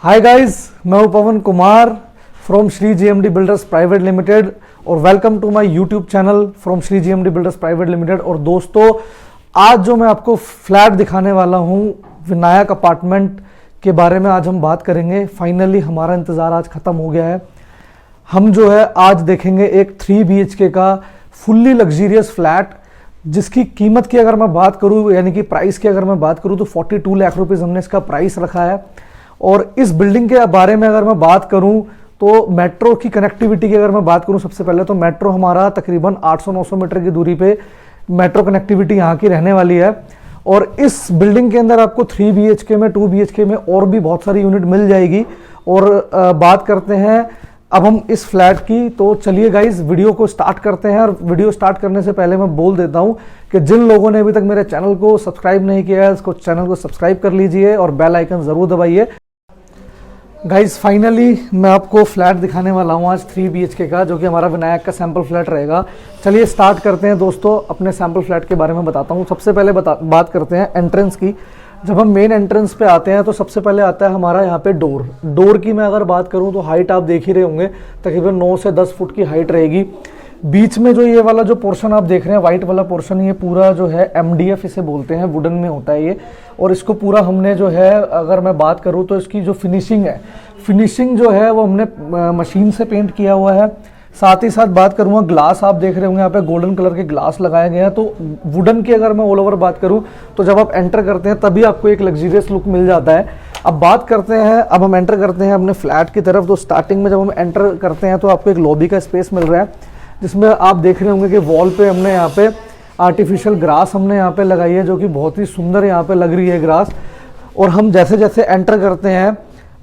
हाय guys, मैं हूं Pawan Kumar from Shri GMD builders private limited और welcome to my YouTube channel from Shri GMD builders private limited. और दोस्तों, आज जो मैं आपको फ्लैट दिखाने वाला हूं विनायक अपार्टमेंट के बारे में आज हम बात करेंगे। फाइनली हमारा इंतज़ार आज ख़त्म हो गया है। हम जो है आज देखेंगे एक 3 BHK का फुल्ली लग्जीरियस फ्लैट जिसकी कीमत की अगर मैं बात करूं, यानी कि प्राइस की अगर मैं बात करूं तो 42 लाख रुपीज़ हमने इसका प्राइस रखा है। और इस बिल्डिंग के बारे में अगर मैं बात करूं तो मेट्रो की कनेक्टिविटी की अगर मैं बात करूं, सबसे पहले तो मेट्रो हमारा तकरीबन 800-900 मीटर की दूरी पे मेट्रो कनेक्टिविटी यहाँ की रहने वाली है। और इस बिल्डिंग के अंदर आपको 3 BHK में, 2 BHK में और भी बहुत सारी यूनिट मिल जाएगी। और बात करते हैं अब हम इस फ्लैट की, तो चलिए गाइज वीडियो को स्टार्ट करते हैं। और वीडियो स्टार्ट करने से पहले मैं बोल देता हूं कि जिन लोगों ने अभी तक मेरे चैनल को सब्सक्राइब नहीं किया है, उसको चैनल को सब्सक्राइब कर लीजिए और बेल आइकन ज़रूर दबाइए। गाइज फाइनली मैं आपको फ्लैट दिखाने वाला हूँ आज 3 BHK का, जो कि हमारा विनायक का सैम्पल फ्लैट रहेगा। चलिए स्टार्ट करते हैं दोस्तों, अपने सैम्पल फ्लैट के बारे में बताता हूँ। सबसे पहले बात करते हैं एंट्रेंस की। जब हम मेन एंट्रेंस पे आते हैं तो सबसे पहले आता है हमारा यहाँ पे डोर की मैं अगर बात करूँ तो हाइट आप देख ही रहे होंगे, तकरीबन 9 से 10 फुट की हाइट रहेगी। बीच में जो ये वाला जो पोर्शन आप देख रहे हैं, वाइट वाला पोर्शन, ये पूरा जो है MDF इसे बोलते हैं, वुडन में होता है ये। और इसको पूरा हमने जो है अगर मैं बात करूँ तो इसकी जो फिनिशिंग जो है वो हमने मशीन से पेंट किया हुआ है। साथ ही साथ बात करूँगा ग्लास, आप देख रहे होंगे यहाँ पे गोल्डन कलर के ग्लास लगाए गए हैं। तो वुडन की अगर मैं ऑल ओवर बात करूँ तो जब आप एंटर करते हैं तभी आपको एक लग्जरियस लुक मिल जाता है। अब बात करते हैं, अब हम एंटर करते हैं अपने फ्लैट की तरफ। तो स्टार्टिंग में जब हम एंटर करते हैं तो आपको एक लॉबी का स्पेस मिल रहा है, जिसमें आप देख रहे होंगे कि वॉल पे हमने यहाँ पे आर्टिफिशियल ग्रास हमने यहाँ पे लगाई है, जो कि बहुत ही सुंदर यहाँ पे लग रही है ग्रास। और हम जैसे जैसे एंटर करते हैं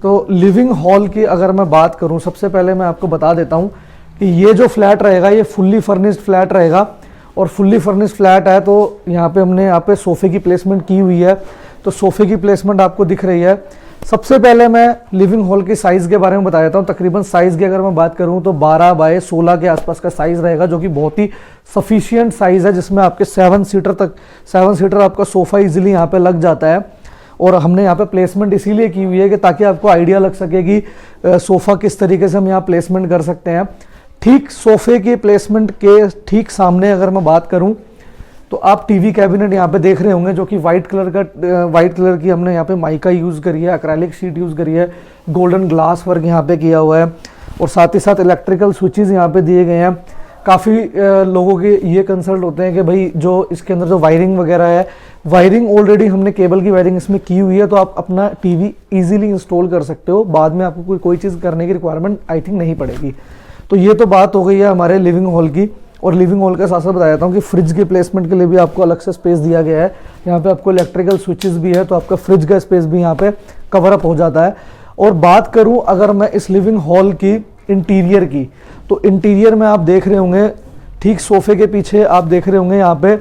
तो लिविंग हॉल की अगर मैं बात करूँ, सबसे पहले मैं आपको बता देता हूँ कि ये जो फ्लैट रहेगा ये फुल्ली फर्निश्ड फ्लैट रहेगा। और फुल्ली फर्निश्ड फ्लैट है तो यहाँ पे हमने यहाँ पे सोफ़े की प्लेसमेंट की हुई है। तो सोफ़े की प्लेसमेंट आपको दिख रही है। सबसे पहले मैं लिविंग हॉल के साइज़ के बारे में बता देता हूँ। तकरीबन साइज़ की अगर मैं बात करूँ तो 12 बाय 16 के आसपास का साइज़ रहेगा, जो कि बहुत ही सफिशियंट साइज़ है, जिसमें आपके 7 सीटर आपका सोफ़ा इजीली यहाँ पे लग जाता है। और हमने यहाँ पे प्लेसमेंट इसीलिए की हुई है कि ताकि आपको आइडिया लग सके कि सोफ़ा किस तरीके से हम यहाँ प्लेसमेंट कर सकते हैं। ठीक सोफ़े के प्लेसमेंट के ठीक सामने अगर मैं बात करूं तो आप टीवी कैबिनेट यहाँ पे देख रहे होंगे, जो कि वाइट कलर की हमने यहाँ पे माइका यूज़ करी है, एक्रेलिक शीट यूज़ करी है, गोल्डन ग्लास वर्क यहाँ पे किया हुआ है। और साथ ही साथ इलेक्ट्रिकल स्विचेस यहाँ पे दिए गए हैं। काफ़ी लोगों के ये कंसल्ट होते हैं कि भाई जो इसके अंदर जो वायरिंग वगैरह है, वायरिंग ऑलरेडी हमने केबल की वायरिंग इसमें की हुई है, तो आप अपना टीवी ईजिली इंस्टॉल कर सकते हो। बाद में आपको कोई चीज़ करने की रिक्वायरमेंट आई थिंक नहीं पड़ेगी। तो ये तो बात हो गई है हमारे लिविंग हॉल की। और लिविंग हॉल के साथ साथ बता देता हूँ कि फ्रिज के प्लेसमेंट के लिए भी आपको अलग से स्पेस दिया गया है। यहाँ पे आपको इलेक्ट्रिकल स्विचेस भी है, तो आपका फ्रिज का स्पेस भी यहाँ पे कवर अप हो जाता है। और बात करूँ अगर मैं इस लिविंग हॉल की इंटीरियर की, तो इंटीरियर में आप देख रहे होंगे ठीक सोफे के पीछे आप देख रहे होंगे यहाँ पे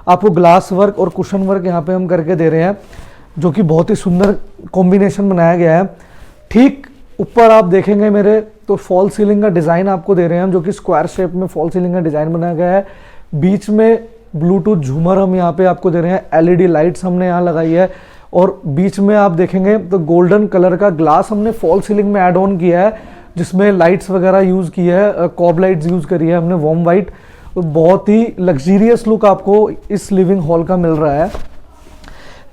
आपको ग्लास वर्क और कुशन वर्क यहाँ पे हम करके दे रहे हैं, जो कि बहुत ही सुंदर कॉम्बिनेशन बनाया गया है। ठीक ऊपर आप देखेंगे मेरे तो फॉल सीलिंग का डिज़ाइन आपको दे रहे हैं हम, जो कि स्क्वायर शेप में फॉल सीलिंग का डिज़ाइन बनाया गया है। बीच में ब्लूटूथ झूमर हम यहाँ पे आपको दे रहे हैं, LED लाइट्स हमने यहाँ लगाई है। और बीच में आप देखेंगे तो गोल्डन कलर का ग्लास हमने फॉल सीलिंग में ऐड ऑन किया है, जिसमें लाइट्स वगैरह यूज़ की है, कॉब लाइट्स यूज़ करी है हमने, वार्म वाइट। तो बहुत ही लग्जीरियस लुक आपको इस लिविंग हॉल का मिल रहा है।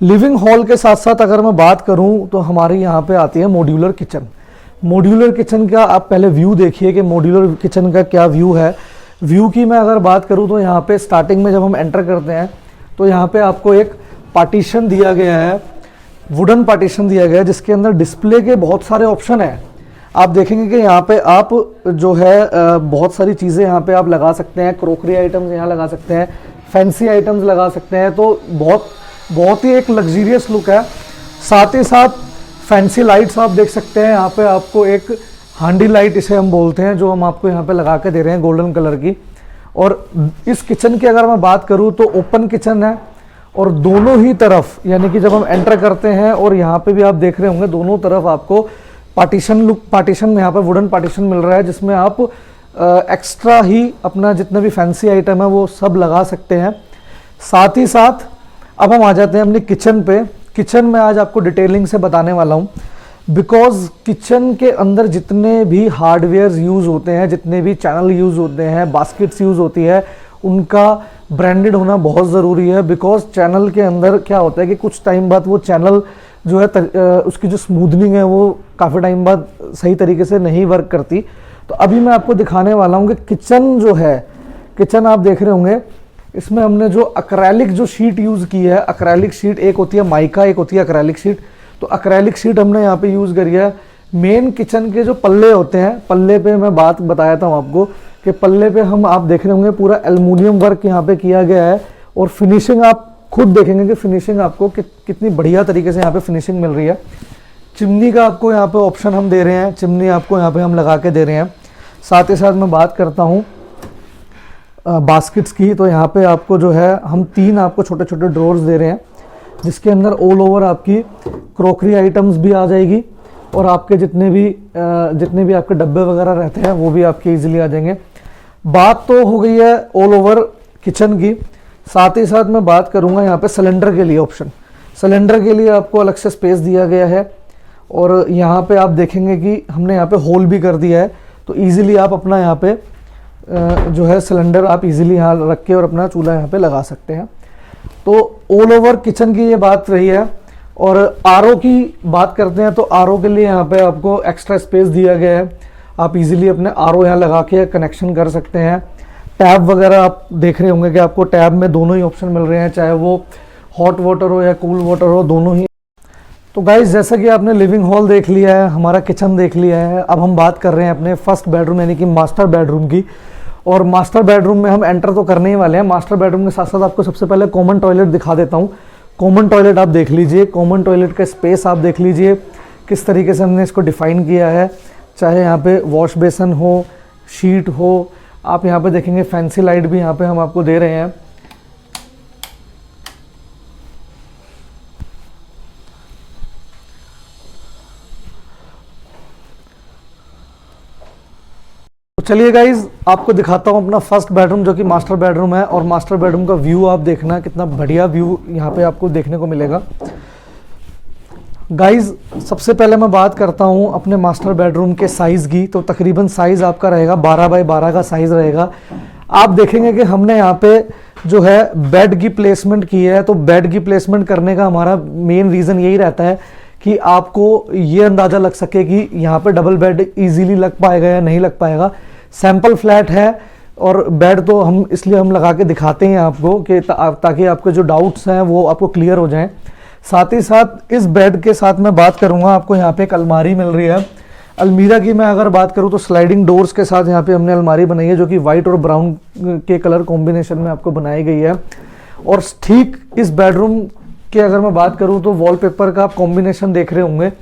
लिविंग हॉल के साथ साथ अगर मैं बात करूँ तो हमारे यहाँ पे आती है मॉड्यूलर किचन। मॉड्यूलर किचन का आप पहले व्यू देखिए कि मॉड्यूलर किचन का क्या व्यू है। व्यू की मैं अगर बात करूं तो यहाँ पे स्टार्टिंग में जब हम एंटर करते हैं तो यहाँ पे आपको एक पार्टीशन दिया गया है, वुडन पार्टीशन दिया गया है, जिसके अंदर डिस्प्ले के बहुत सारे ऑप्शन हैं। आप देखेंगे कि यहाँ पे आप जो है बहुत सारी चीज़ें यहाँ पे आप लगा सकते हैं, क्रोकरी आइटम्स यहाँ लगा सकते हैं, फैंसी आइटम्स लगा सकते हैं। तो बहुत ही एक लग्जीरियस लुक है। साथ ही साथ फैंसी लाइट्स आप देख सकते हैं। यहाँ पे आपको एक हांडी लाइट इसे हम बोलते हैं, जो हम आपको यहाँ पे लगा के दे रहे हैं गोल्डन कलर की। और इस किचन की अगर मैं बात करूँ तो ओपन किचन है, और दोनों ही तरफ यानी कि जब हम एंटर करते हैं और यहाँ पे भी आप देख रहे होंगे दोनों तरफ आपको पार्टीशन में यहाँ पे वुडन पार्टीशन मिल रहा है, जिसमें आप एक्स्ट्रा ही अपना जितना भी फैंसी आइटम है वो सब लगा सकते हैं। साथ ही साथ अब हम आ जाते हैं अपनी किचन पे। किचन में आज आपको डिटेलिंग से बताने वाला हूँ बिकॉज किचन के अंदर जितने भी हार्डवेयर यूज़ होते हैं, जितने भी चैनल यूज़ होते हैं, बास्केट्स यूज़ होती है, उनका ब्रांडेड होना बहुत ज़रूरी है। बिकॉज चैनल के अंदर क्या होता है कि कुछ टाइम बाद वो चैनल जो है उसकी जो स्मूथनिंग है वो काफ़ी टाइम बाद सही तरीके से नहीं वर्क करती। तो अभी मैं आपको दिखाने वाला हूँ कि किचन जो है, किचन आप देख रहे होंगे, इसमें हमने जो अक्रेलिक जो शीट यूज़ की है, अक्रेलिक शीट एक होती है माइका, एक होती है अक्रेलिक शीट। तो अक्रेलिक शीट हमने यहाँ पे यूज़ करी है। मेन किचन के जो पल्ले होते हैं, पल्ले पे मैं बात बताया था आपको कि पल्ले पे हम आप देख रहे होंगे पूरा एल्युमिनियम वर्क यहाँ पे किया गया है। और फिनिशिंग आप खुद देखेंगे कि फिनिशिंग आपको कितनी बढ़िया तरीके से यहाँ पे फिनिशिंग मिल रही है। चिमनी का आपको यहाँ पे ऑप्शन हम दे रहे हैं, चिमनी आपको यहाँ पे हम लगा के दे रहे हैं। साथ ही साथ मैं बात करता हूँ बास्केट्स की, तो यहाँ पे आपको जो है हम 3 आपको छोटे छोटे ड्रॉर्स दे रहे हैं, जिसके अंदर ऑल ओवर आपकी क्रॉकरी आइटम्स भी आ जाएगी और आपके जितने भी आपके डब्बे वगैरह रहते हैं वो भी आपके इजीली आ जाएंगे। बात तो हो गई है ऑल ओवर किचन की। साथ ही साथ मैं बात करूंगा यहाँ पे सिलेंडर के लिए ऑप्शन। सिलेंडर के लिए आपको अलग से स्पेस दिया गया है और यहाँ पे आप देखेंगे कि हमने यहाँ पे होल भी कर दिया है, तो ईजिली आप अपना यहाँ पे जो है सिलेंडर आप इजीली यहाँ रख के और अपना चूल्हा यहाँ पे लगा सकते हैं। तो ऑल ओवर किचन की ये बात रही है। और आरओ की बात करते हैं तो आरओ के लिए यहाँ पे आपको एक्स्ट्रा स्पेस दिया गया है, आप इजीली अपने आरओ यहाँ लगा के कनेक्शन कर सकते हैं। टैब वगैरह आप देख रहे होंगे कि आपको टैब में दोनों ही ऑप्शन मिल रहे हैं, चाहे वो हॉट वाटर हो या कूल वाटर हो, दोनों ही। तो गाइस, जैसा कि आपने लिविंग हॉल देख लिया है, हमारा किचन देख लिया है, अब हम बात कर रहे हैं अपने फर्स्ट बेडरूम यानी कि मास्टर बेडरूम की। और मास्टर बेडरूम में हम एंटर तो करने ही वाले हैं। मास्टर बेडरूम के साथ साथ आपको सबसे पहले कॉमन टॉयलेट दिखा देता हूँ। कॉमन टॉयलेट आप देख लीजिए, कॉमन टॉयलेट का स्पेस आप देख लीजिए किस तरीके से हमने इसको डिफाइन किया है। चाहे यहाँ पे वॉश बेसन हो, शीट हो, आप यहाँ पे देखेंगे फैंसी लाइट भी यहाँ पे हम आपको दे रहे हैं। तो चलिए गाइज, आपको दिखाता हूँ अपना फर्स्ट बेडरूम जो कि मास्टर बेडरूम है। और मास्टर बेडरूम का व्यू आप देखना, कितना बढ़िया व्यू यहाँ पे आपको देखने को मिलेगा। गाइज, सबसे पहले मैं बात करता हूँ अपने मास्टर बेडरूम के साइज़ की। तो तकरीबन साइज़ आपका रहेगा 12 बाई 12 का साइज़ रहेगा। आप देखेंगे कि हमने यहाँ पे जो है बेड की प्लेसमेंट की है। तो बेड की प्लेसमेंट करने का हमारा मेन रीज़न यही रहता है कि आपको ये अंदाज़ा लग सके कि यहाँ पे डबल बेड इजीली लग पाएगा या नहीं लग पाएगा। सैंपल फ्लैट है और बेड तो हम इसलिए हम लगा के दिखाते हैं आपको कि ताकि आपके जो डाउट्स हैं वो आपको क्लियर हो जाएं। साथ ही साथ इस बेड के साथ मैं बात करूँगा, आपको यहाँ पे एक अलमारी मिल रही है। अलमीरा की मैं अगर बात करूँ तो स्लाइडिंग डोर्स के साथ यहाँ पे हमने अलमारी बनाई है, जो कि वाइट और ब्राउन के कलर कॉम्बिनेशन में आपको बनाई गई है। और ठीक इस बेडरूम के अगर मैं बात करूँ तो वॉलपेपर का आप कॉम्बिनेशन देख रहे होंगे।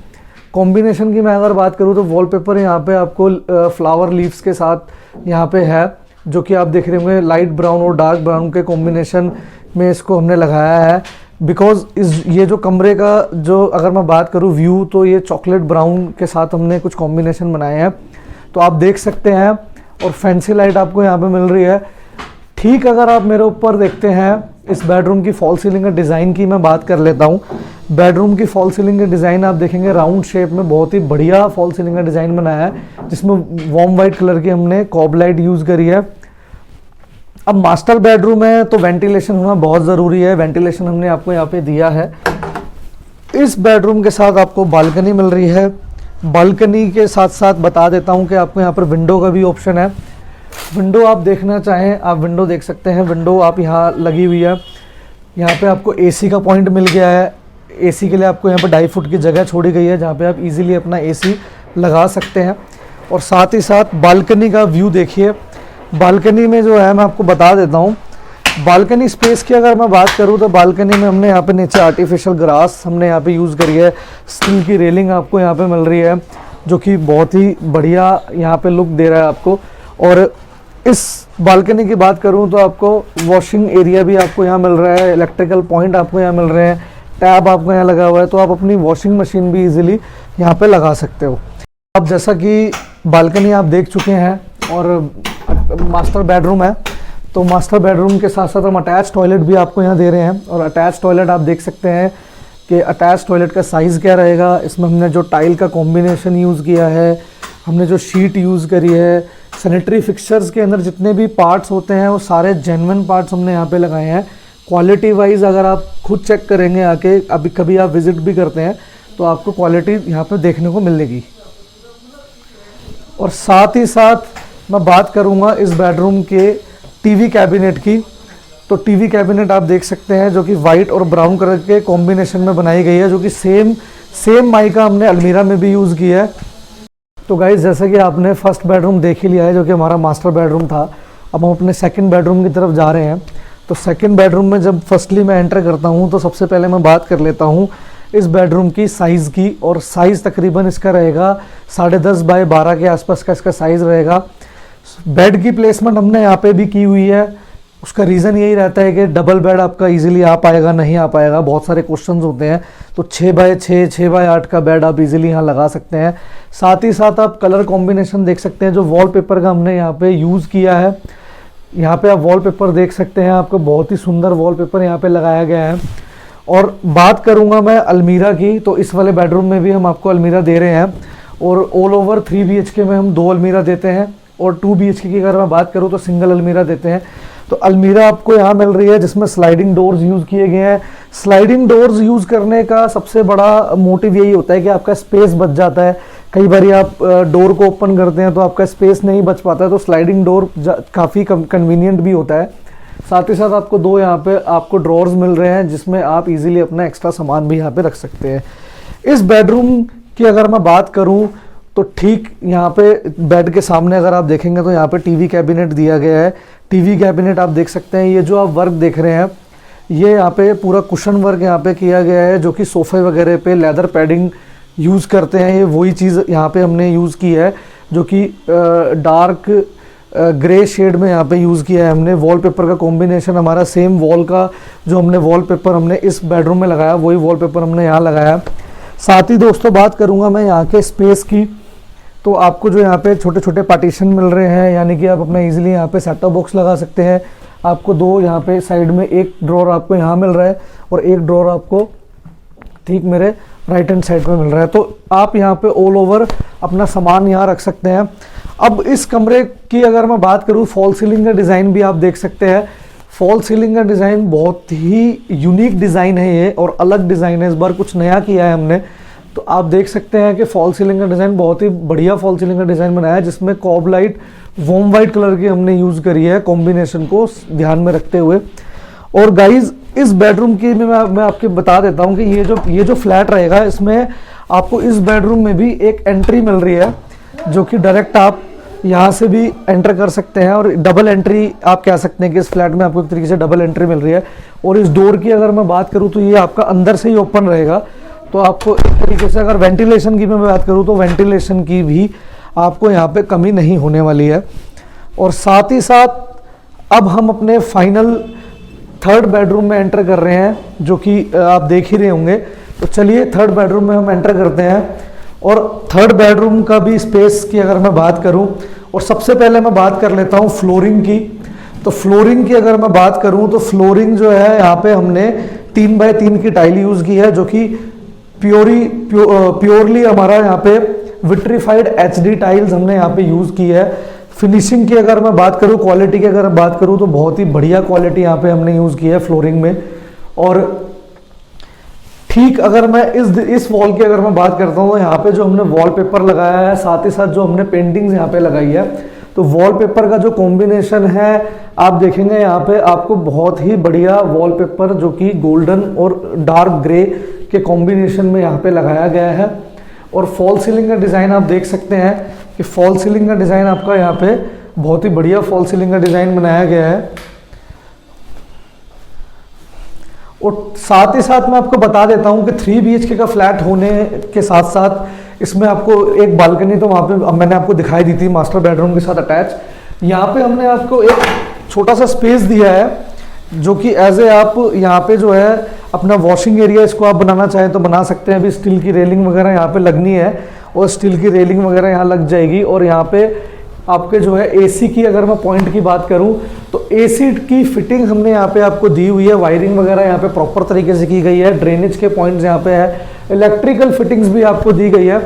कॉम्बिनेशन की मैं अगर बात करूँ तो वॉलपेपर यहाँ पे आपको फ्लावर लीव्स के साथ यहाँ पे है, जो कि आप देख रहे होंगे लाइट ब्राउन और डार्क ब्राउन के कॉम्बिनेशन में इसको हमने लगाया है। बिकॉज ये जो कमरे का जो अगर मैं बात करूँ व्यू, तो ये चॉकलेट ब्राउन के साथ हमने कुछ कॉम्बिनेशन बनाए हैं, तो आप देख सकते हैं। और फैंसी लाइट आपको यहाँ पे मिल रही है। ठीक अगर आप मेरे ऊपर देखते हैं इस बेडरूम की फॉल सीलिंग के डिज़ाइन की मैं बात कर लेता हूँ। बेडरूम की फॉल सीलिंग के डिज़ाइन आप देखेंगे राउंड शेप में बहुत ही बढ़िया फॉल सीलिंग का डिज़ाइन बनाया है, जिसमें वार्म वाइट कलर की हमने कॉब लाइट यूज़ करी है। अब मास्टर बेडरूम है तो वेंटिलेशन होना बहुत ज़रूरी है। वेंटिलेशन हमने आपको यहाँ पे दिया है। इस बेडरूम के साथ आपको बालकनी मिल रही है। बालकनी के साथ साथ बता देता हूँ कि आपको यहाँ पर विंडो का भी ऑप्शन है। विंडो आप देखना चाहें आप विंडो देख सकते हैं। विंडो आप यहाँ लगी हुई है। यहाँ पे आपको एसी का पॉइंट मिल गया है। एसी के लिए आपको यहाँ पे 2.5 फुट की जगह छोड़ी गई है, जहाँ पे आप इजीली अपना एसी लगा सकते हैं। और साथ ही साथ बालकनी का व्यू देखिए। बालकनी में जो है मैं आपको बता देता हूँ, बालकनी स्पेस की अगर मैं बात करूँ तो बालकनी में हमने यहाँ पे नीचे आर्टिफिशियल ग्रास हमने यहाँ पे यूज़ करी है। स्टील की रेलिंग आपको यहाँ पे मिल रही है, जो कि बहुत ही बढ़िया यहाँ पे लुक दे रहा है आपको। और इस बालकनी की बात करूँ तो आपको वॉशिंग एरिया भी आपको यहाँ मिल रहा है, इलेक्ट्रिकल पॉइंट आपको यहाँ मिल रहे हैं, टैब आपको यहाँ लगा हुआ है, तो आप अपनी वॉशिंग मशीन भी इजीली यहाँ पे लगा सकते हो। अब जैसा कि बालकनी आप देख चुके हैं और मास्टर बेडरूम है, तो मास्टर बेडरूम के साथ साथ हम अटैच टॉयलेट भी आपको यहाँ दे रहे हैं। और अटैच टॉयलेट आप देख सकते हैं कि अटैच टॉयलेट का साइज़ क्या रहेगा। इसमें हमने जो टाइल का कॉम्बिनेशन यूज़ किया है, हमने जो शीट यूज़ करी है, सैनिटरी फिक्सचर्स के अंदर जितने भी पार्ट्स होते हैं वो सारे जेन्युइन पार्ट्स हमने यहाँ पे लगाए हैं। क्वालिटी वाइज अगर आप खुद चेक करेंगे आके, अभी कभी आप विज़िट भी करते हैं तो आपको क्वालिटी यहाँ पे देखने को मिलेगी। और साथ ही साथ मैं बात करूँगा इस बेडरूम के टीवी कैबिनेट की। तो टीवी कैबिनेट आप देख सकते हैं जो कि वाइट और ब्राउन कलर के कॉम्बिनेशन में बनाई गई है, जो कि सेम माइका हमने अलमीरा में भी यूज़ किया है। तो गाइज़ जैसे कि आपने फर्स्ट बेडरूम देख ही लिया है जो कि हमारा मास्टर बेडरूम था। अब हम अपने सेकंड बेडरूम की तरफ जा रहे हैं। तो सेकंड बेडरूम में जब फर्स्टली मैं एंटर करता हूं तो सबसे पहले मैं बात कर लेता हूं इस बेडरूम की साइज़ की। और साइज़ तकरीबन इसका रहेगा 10.5 बाय 12 के आसपास का इसका साइज़ रहेगा। बेड की प्लेसमेंट हमने यहाँ पे भी की हुई है। उसका रीज़न यही रहता है कि डबल बेड आपका इजीली आ पाएगा नहीं आ पाएगा, बहुत सारे क्वेश्चंस होते हैं। तो 6 बाय 6, 6 बाय 8 का बेड आप इजीली यहाँ लगा सकते हैं। साथ ही साथ आप कलर कॉम्बिनेशन देख सकते हैं जो वॉलपेपर का हमने यहाँ पे यूज़ किया है। यहाँ पे आप वॉलपेपर देख सकते हैं, आपको बहुत ही सुंदर वॉलपेपर यहाँ पे लगाया गया है। और बात करूँगा मैं अलमीरा की, तो इस वाले बेडरूम में भी हम आपको अलमीरा दे रहे हैं। और ऑल ओवर 3 BHK में हम 2 अलमीरा देते हैं, और 2 BHK की अगर मैं बात करूँ तो सिंगल अलमीरा देते हैं। तो अलमीरा आपको यहाँ मिल रही है जिसमें स्लाइडिंग डोर्स यूज़ किए गए हैं। स्लाइडिंग डोर्स यूज़ करने का सबसे बड़ा मोटिव यही होता है कि आपका स्पेस बच जाता है। कई बार आप डोर को ओपन करते हैं तो आपका स्पेस नहीं बच पाता है, तो स्लाइडिंग डोर काफ़ी कन्वीनियंट भी होता है। साथ ही साथ आपको 2 यहाँ पे आपको ड्रॉर्स मिल रहे हैं जिसमें आप इजीली अपना एक्स्ट्रा सामान भी यहाँ पे रख सकते हैं। इस बेडरूम की अगर मैं बात करूँ तो ठीक यहाँ पे बेड के सामने अगर आप देखेंगे तो यहाँ पे टीवी कैबिनेट दिया गया है। टीवी कैबिनेट आप देख सकते हैं, ये जो आप वर्क देख रहे हैं ये यहाँ पे पूरा कुशन वर्क यहाँ पे किया गया है, जो कि सोफे वगैरह पे लेदर पैडिंग यूज़ करते हैं। ये वही चीज़ यहाँ पे हमने यूज़ की है जो कि डार्क ग्रे शेड में यहाँ पे यूज़ किया है हमने। वॉलपेपर का कॉम्बिनेशन हमारा सेम वॉल का जो हमने वॉलपेपर हमने इस बेडरूम में लगाया वही वॉलपेपर हमने यहाँ लगाया। साथ ही दोस्तों बात करूँगा मैं यहाँ के स्पेस की। तो आपको जो यहाँ पे छोटे छोटे पार्टीशन मिल रहे हैं, यानी कि आप अपना इजीली यहाँ पे सेट टॉप बॉक्स लगा सकते हैं। आपको 2 यहाँ पे साइड में एक ड्रॉर आपको यहाँ मिल रहा है और एक ड्रॉर आपको ठीक मेरे राइट हैंड साइड में मिल रहा है। तो आप यहाँ पे ऑल ओवर अपना सामान यहाँ रख सकते हैं। अब इस कमरे की अगर मैं बात करूँ, फॉल सीलिंग का डिज़ाइन भी आप देख सकते हैं। फॉल सीलिंग का डिज़ाइन बहुत ही यूनिक डिज़ाइन है ये, और अलग डिज़ाइन है, इस बार कुछ नया किया है हमने। तो आप देख सकते हैं कि फॉल सीलिंग का डिज़ाइन बहुत ही बढ़िया फॉल सीलिंग का डिज़ाइन बनाया है, जिसमें COB light warm white colour की हमने यूज़ करी है कॉम्बिनेशन को ध्यान में रखते हुए। और गाइज इस बेडरूम की मैं आपको बता देता हूँ कि ये जो फ्लैट रहेगा इसमें आपको इस बेडरूम में भी एक एंट्री मिल रही है, जो कि डायरेक्ट आप यहाँ से भी एंटर कर सकते हैं। और डबल एंट्री आप कह सकते हैं कि इस फ्लैट में आपको एक तरीके से डबल एंट्री मिल रही है। और इस डोर की अगर मैं बात करूँ तो ये आपका अंदर से ही ओपन रहेगा, तो आपको एक तरीके से अगर वेंटिलेशन की मैं बात करूँ तो वेंटिलेशन की भी आपको यहाँ पे कमी नहीं होने वाली है। और साथ ही साथ अब हम अपने फाइनल 3rd बेडरूम में एंटर कर रहे हैं, जो कि आप देख ही रहे होंगे। तो चलिए 3rd बेडरूम में हम एंटर करते हैं। और 3rd बेडरूम का भी स्पेस की अगर मैं बात करूं, और सबसे पहले मैं बात कर लेता हूं फ्लोरिंग की। तो फ्लोरिंग की अगर मैं बात करूं तो फ्लोरिंग जो है यहाँ पे हमने 3 बाय 3 की टाइल यूज़ की है, जो कि प्योरली हमारा यहाँ पे विट्रीफाइड HD टाइल्स हमने यहाँ पे यूज़ की है। फिनिशिंग की अगर मैं बात करूँ, क्वालिटी की अगर मैं बात करूँ तो बहुत ही बढ़िया क्वालिटी यहाँ पे हमने यूज़ की है फ्लोरिंग में। और ठीक अगर मैं इस वॉल की अगर मैं बात करता हूँ तो यहाँ पे जो हमने वॉलपेपर लगाया है, साथ ही साथ जो हमने पेंटिंग्स यहाँ पे लगाई है, तो वॉलपेपर का जो कॉम्बिनेशन है आप देखेंगे यहाँ पे आपको बहुत ही बढ़िया वॉलपेपर जो कि गोल्डन और डार्क ग्रे के कॉम्बिनेशन में यहाँ पे लगाया गया है। और फॉल सीलिंग का डिज़ाइन आप देख सकते हैं कि फॉल सीलिंग का डिज़ाइन आपका यहाँ पे बहुत ही बढ़िया फॉल सीलिंग का डिज़ाइन बनाया गया है। और साथ ही साथ मैं आपको बता देता हूँ कि 3 BHK का फ्लैट होने के साथ साथ इसमें आपको एक बालकनी तो वहाँ पे मैंने आपको दिखाई दी थी मास्टर बेडरूम के साथ अटैच। यहाँ पे हमने आपको एक छोटा सा स्पेस दिया है, जो कि एज ए आप यहाँ पे जो है अपना वॉशिंग एरिया इसको आप बनाना चाहें तो बना सकते हैं। अभी स्टील की रेलिंग वगैरह यहाँ पे लगनी है और स्टील की रेलिंग वगैरह यहाँ लग जाएगी। और यहाँ पे आपके जो है एसी की अगर मैं पॉइंट की बात करूं तो एसी की फिटिंग हमने यहाँ पे आपको दी हुई है, वायरिंग वगैरह यहाँ पे प्रॉपर तरीके से की गई है, ड्रेनेज के पॉइंट्स यहाँ पे है, इलेक्ट्रिकल फिटिंग्स भी आपको दी गई है।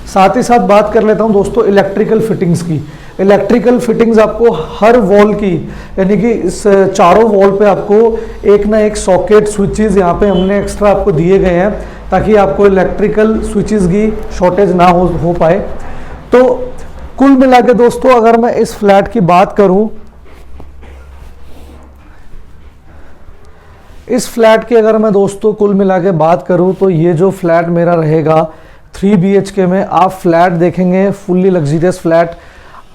साथ ही साथ बात कर लेता हूँ दोस्तों इलेक्ट्रिकल फिटिंग्स की। इलेक्ट्रिकल फिटिंग्स आपको हर वॉल की, यानी कि इस चारों वॉल पे आपको एक ना एक सॉकेट स्विचेस यहाँ पे हमने एक्स्ट्रा आपको दिए गए हैं, ताकि आपको इलेक्ट्रिकल स्विचेस की शॉर्टेज ना हो पाए। तो कुल मिला के दोस्तों अगर मैं इस फ्लैट की बात करूं, इस फ्लैट की अगर मैं दोस्तों कुल मिला के बात करूं तो ये जो फ्लैट मेरा रहेगा 3 BHK में आप फ्लैट देखेंगे, फुल्ली लग्जरियस फ्लैट।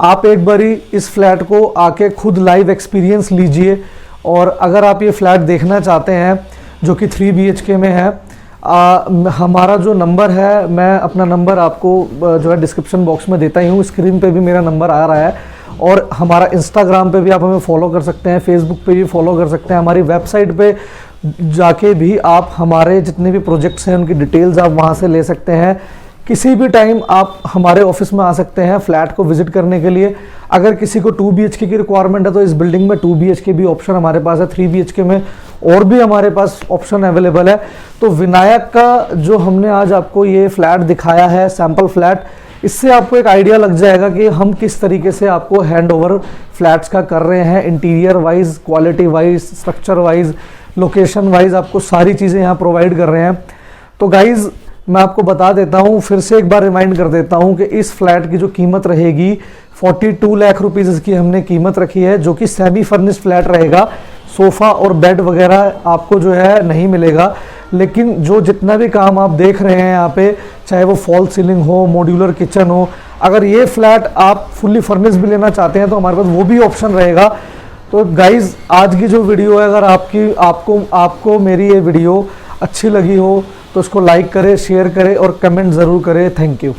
आप एक बारी इस फ्लैट को आके खुद लाइव एक्सपीरियंस लीजिए। और अगर आप ये फ्लैट देखना चाहते हैं जो कि 3 BHK में है, हमारा जो नंबर है, मैं अपना नंबर आपको जो है डिस्क्रिप्शन बॉक्स में देता ही हूँ, स्क्रीन पे भी मेरा नंबर आ रहा है। और हमारा इंस्टाग्राम पे भी आप हमें फॉलो कर सकते हैं, फेसबुक पे भी फॉलो कर सकते हैं, हमारी वेबसाइट पे जाके भी आप हमारे जितने भी प्रोजेक्ट्स हैं उनकी डिटेल्स आप वहाँ से ले सकते हैं। किसी भी टाइम आप हमारे ऑफिस में आ सकते हैं फ्लैट को विजिट करने के लिए। अगर किसी को 2 BHK की रिक्वायरमेंट है तो इस बिल्डिंग में 2 BHK भी ऑप्शन हमारे पास है, 3 BHK में और भी हमारे पास ऑप्शन अवेलेबल है। तो विनायक का जो हमने आज आपको ये फ्लैट दिखाया है, सैंपल फ्लैट, इससे आपको एक आइडिया लग जाएगा कि हम किस तरीके से आपको हैंड ओवर फ्लैट्स का कर रहे हैं, interior wise, quality wise, structure wise, location wise आपको सारी चीज़ें यहाँ प्रोवाइड कर रहे हैं। तो गाइज मैं आपको बता देता हूँ, फिर से एक बार रिमाइंड कर देता हूँ कि इस फ्लैट की जो कीमत रहेगी 42 लाख रुपीज़ इसकी हमने कीमत रखी है, जो कि सेमी फर्निश्ड फ्लैट रहेगा। सोफ़ा और बेड वगैरह आपको जो है नहीं मिलेगा, लेकिन जो जितना भी काम आप देख रहे हैं यहाँ पे, चाहे वो फॉल सीलिंग हो, मॉड्यूलर किचन हो, अगर ये फ्लैट आप फुल्ली फर्निश्ड भी लेना चाहते हैं तो हमारे पास वो भी ऑप्शन रहेगा। तो गाइज़ आज की जो वीडियो है, अगर आपको मेरी ये वीडियो अच्छी लगी हो तो इसको लाइक करें, शेयर करें और कमेंट ज़रूर करें। Thank you.